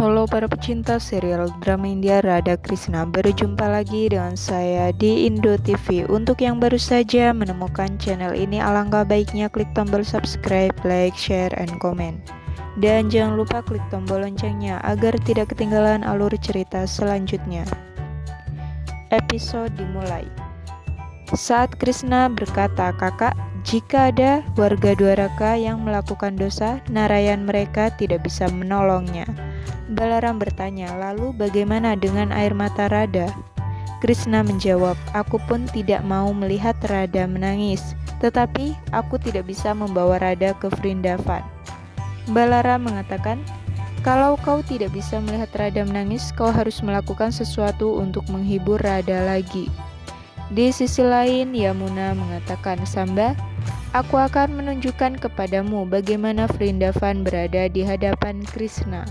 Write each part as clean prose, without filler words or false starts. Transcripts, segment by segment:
Halo para pecinta serial drama India, Radha Krishna. Berjumpa lagi dengan saya di Indo TV. Untuk yang baru saja menemukan channel ini, alangkah baiknya klik tombol subscribe, like, share, and comment. Dan jangan lupa klik tombol loncengnya agar tidak ketinggalan alur cerita selanjutnya. Episode dimulai. Saat Krishna berkata, "Kakak, jika ada warga Dwaraka yang melakukan dosa, Narayan mereka tidak bisa menolongnya." Balaram bertanya, "Lalu bagaimana dengan air mata Radha?" Krishna menjawab, "Aku pun tidak mau melihat Radha menangis, tetapi aku tidak bisa membawa Radha ke Vrindavan." Balaram mengatakan, "Kalau kau tidak bisa melihat Radha menangis, kau harus melakukan sesuatu untuk menghibur Radha lagi." Di sisi lain, Yamuna mengatakan, "Samba, aku akan menunjukkan kepadamu bagaimana Vrindavan berada di hadapan Krishna."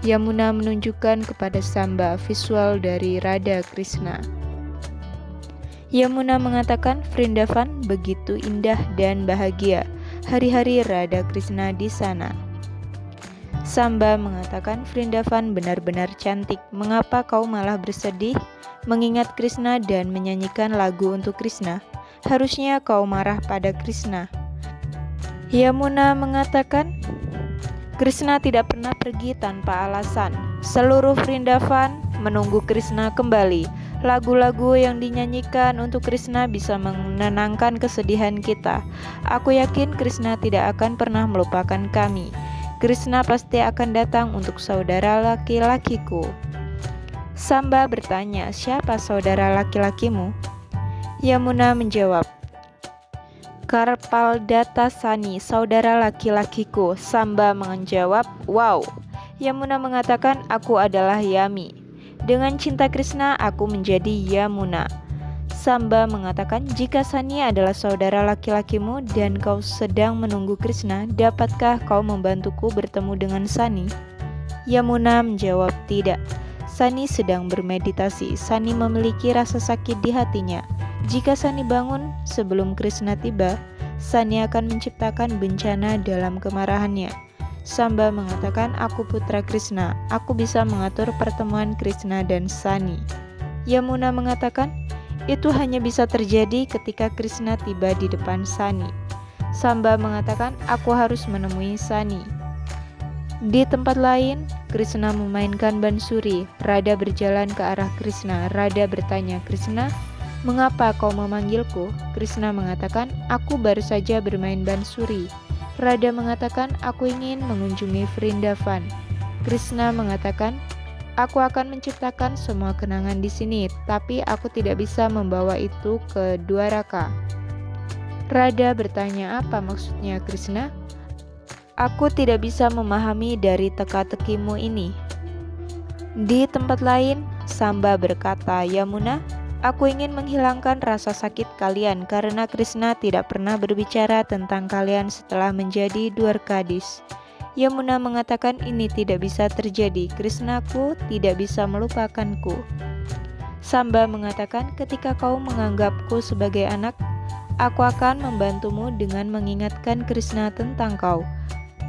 Yamuna menunjukkan kepada Samba visual dari Radha Krishna. Yamuna mengatakan Vrindavan begitu indah dan bahagia. Hari-hari Radha Krishna di sana. Samba mengatakan Vrindavan benar-benar cantik. Mengapa kau malah bersedih mengingat Krishna dan menyanyikan lagu untuk Krishna? Harusnya kau marah pada Krishna. Yamuna mengatakan Krishna tidak pernah pergi tanpa alasan. Seluruh Vrindavan menunggu Krishna kembali. Lagu-lagu yang dinyanyikan untuk Krishna bisa menenangkan kesedihan kita. Aku yakin Krishna tidak akan pernah melupakan kami. Krishna pasti akan datang untuk saudara laki-lakiku. Samba bertanya, "Siapa saudara laki-lakimu?" Yamuna menjawab, "Karpaldata Sani, saudara laki-lakiku." Samba menjawab, "Wow." Yamuna mengatakan, "Aku adalah Yami. Dengan cinta Krishna, aku menjadi Yamuna." Samba mengatakan, "Jika Sani adalah saudara laki-lakimu dan kau sedang menunggu Krishna, dapatkah kau membantuku bertemu dengan Sani?" Yamuna menjawab, "Tidak. Sani sedang bermeditasi. Sani memiliki rasa sakit di hatinya. Jika Sani bangun sebelum Krishna tiba, Sani akan menciptakan bencana dalam kemarahannya." Samba mengatakan, "Aku putra Krishna. Aku bisa mengatur pertemuan Krishna dan Sani." Yamuna mengatakan, "Itu hanya bisa terjadi ketika Krishna tiba di depan Sani." Samba mengatakan, "Aku harus menemui Sani." Di tempat lain, Krishna memainkan bansuri. Radha berjalan ke arah Krishna. Radha bertanya, "Krishna, mengapa kau memanggilku?" Krishna mengatakan, "Aku baru saja bermain bansuri." Radha mengatakan, "Aku ingin mengunjungi Vrindavan." Krishna mengatakan, "Aku akan menciptakan semua kenangan di sini, tapi aku tidak bisa membawa itu ke Dwaraka." Radha bertanya, "Apa maksudnya Krishna? Aku tidak bisa memahami dari teka-tekimu ini." Di tempat lain, Samba berkata, "Yamuna, aku ingin menghilangkan rasa sakit kalian karena Krishna tidak pernah berbicara tentang kalian setelah menjadi Dwarkadis." Yamuna mengatakan, "Ini tidak bisa terjadi. Krishnaku tidak bisa melupakanku." Samba mengatakan, "Ketika kau menganggapku sebagai anak, aku akan membantumu dengan mengingatkan Krishna tentang kau.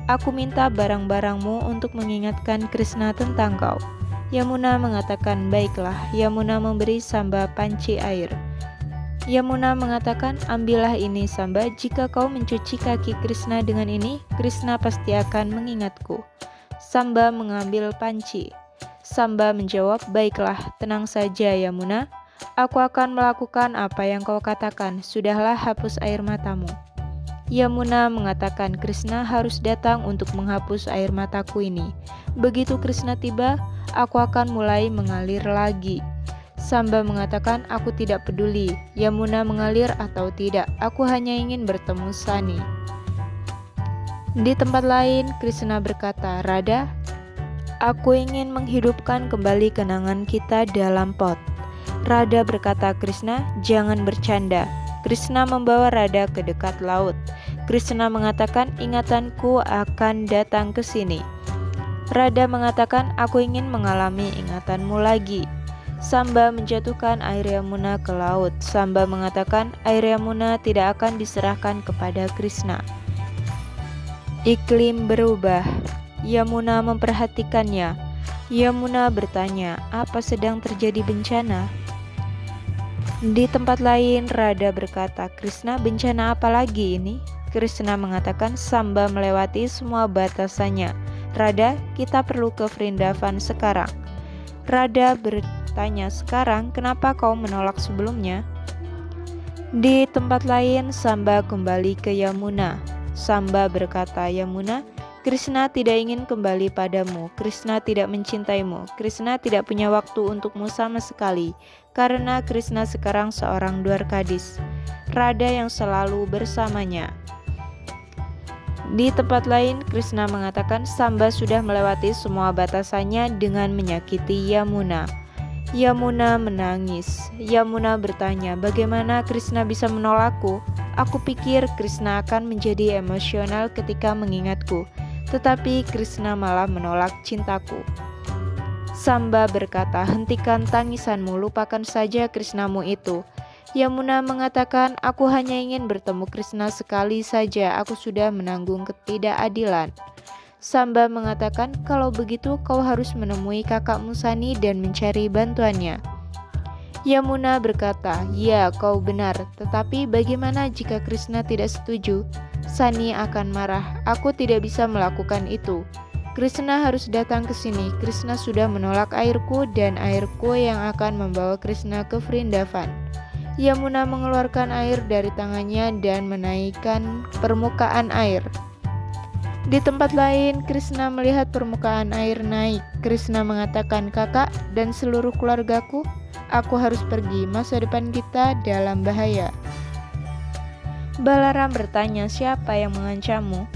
Aku minta barang-barangmu untuk mengingatkan Krishna tentang kau." Yamuna mengatakan, "Baiklah." Yamuna memberi Samba panci air. Yamuna mengatakan, "Ambillah ini Samba, jika kau mencuci kaki Krishna dengan ini, Krishna pasti akan mengingatku." Samba mengambil panci. Samba menjawab, "Baiklah, tenang saja Yamuna. Aku akan melakukan apa yang kau katakan. Sudahlah, hapus air matamu." Yamuna mengatakan, "Krishna harus datang untuk menghapus air mataku ini. Begitu Krishna tiba, aku akan mulai mengalir lagi." Samba mengatakan, "Aku tidak peduli Yamuna mengalir atau tidak. Aku hanya ingin bertemu Sani." Di tempat lain, Krishna berkata, "Radha, aku ingin menghidupkan kembali kenangan kita dalam pot." Radha berkata, "Krishna, jangan bercanda." Krishna membawa Radha ke dekat laut. Krishna mengatakan, "Ingatanku akan datang ke sini." Radha mengatakan, "Aku ingin mengalami ingatanmu lagi." Samba menjatuhkan air Yamuna ke laut. Samba mengatakan, "Air Yamuna tidak akan diserahkan kepada Krishna." Iklim berubah. Yamuna memperhatikannya. Yamuna bertanya, apa sedang terjadi bencana? Di tempat lain, Radha berkata, Krishna, bencana apa lagi ini? Krishna mengatakan, Samba melewati semua batasannya. Radha, kita perlu ke Vrindavan sekarang. Radha bertanya, sekarang kenapa kau menolak sebelumnya? Di tempat lain, Samba kembali ke Yamuna. Samba berkata, Yamuna, Krishna tidak ingin kembali padamu. Krishna tidak mencintaimu. Krishna tidak punya waktu untukmu sama sekali, karena Krishna sekarang seorang Dwarkadis, Radha yang selalu bersamanya. Di tempat lain, Krishna mengatakan Samba sudah melewati semua batasannya dengan menyakiti Yamuna. Yamuna menangis. Yamuna bertanya, bagaimana Krishna bisa menolakku? Aku pikir Krishna akan menjadi emosional ketika mengingatku, tetapi Krishna malah menolak cintaku. Samba berkata, hentikan tangisanmu, lupakan saja Krishnamu itu. Yamuna mengatakan, aku hanya ingin bertemu Krishna sekali saja, aku sudah menanggung ketidakadilan. Samba mengatakan, kalau begitu kau harus menemui kakakmu Sani dan mencari bantuannya. Yamuna berkata, ya kau benar, tetapi bagaimana jika Krishna tidak setuju? Sani akan marah, aku tidak bisa melakukan itu. Krishna harus datang ke sini. Krishna sudah menolak airku dan airku yang akan membawa Krishna ke Vrindavan. Yamuna mengeluarkan air dari tangannya dan menaikkan permukaan air. Di tempat lain, Krishna melihat permukaan air naik. Krishna mengatakan, kakak dan seluruh keluargaku, aku harus pergi, masa depan kita dalam bahaya. Balaram bertanya, siapa yang mengancammu?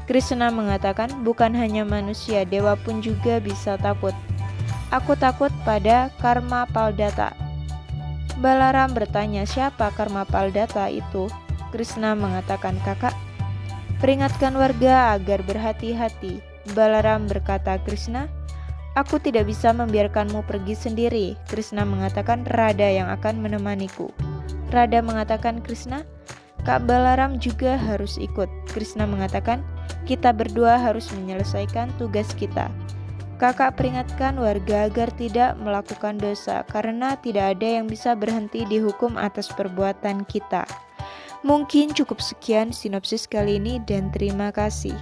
Krishna mengatakan, bukan hanya manusia, dewa pun juga bisa takut. Aku takut pada Karma Paldata. Balaram bertanya, siapa Karma Paldata itu? Krishna mengatakan, kakak, peringatkan warga agar berhati-hati. Balaram berkata, Krishna, aku tidak bisa membiarkanmu pergi sendiri. Krishna mengatakan, Radha yang akan menemaniku. Radha mengatakan, Krishna, Kak Balaram juga harus ikut. Krishna mengatakan, kita berdua harus menyelesaikan tugas kita. Kakak peringatkan warga agar tidak melakukan dosa, karena tidak ada yang bisa berhenti dihukum atas perbuatan kita. Mungkin cukup sekian sinopsis kali ini dan terima kasih.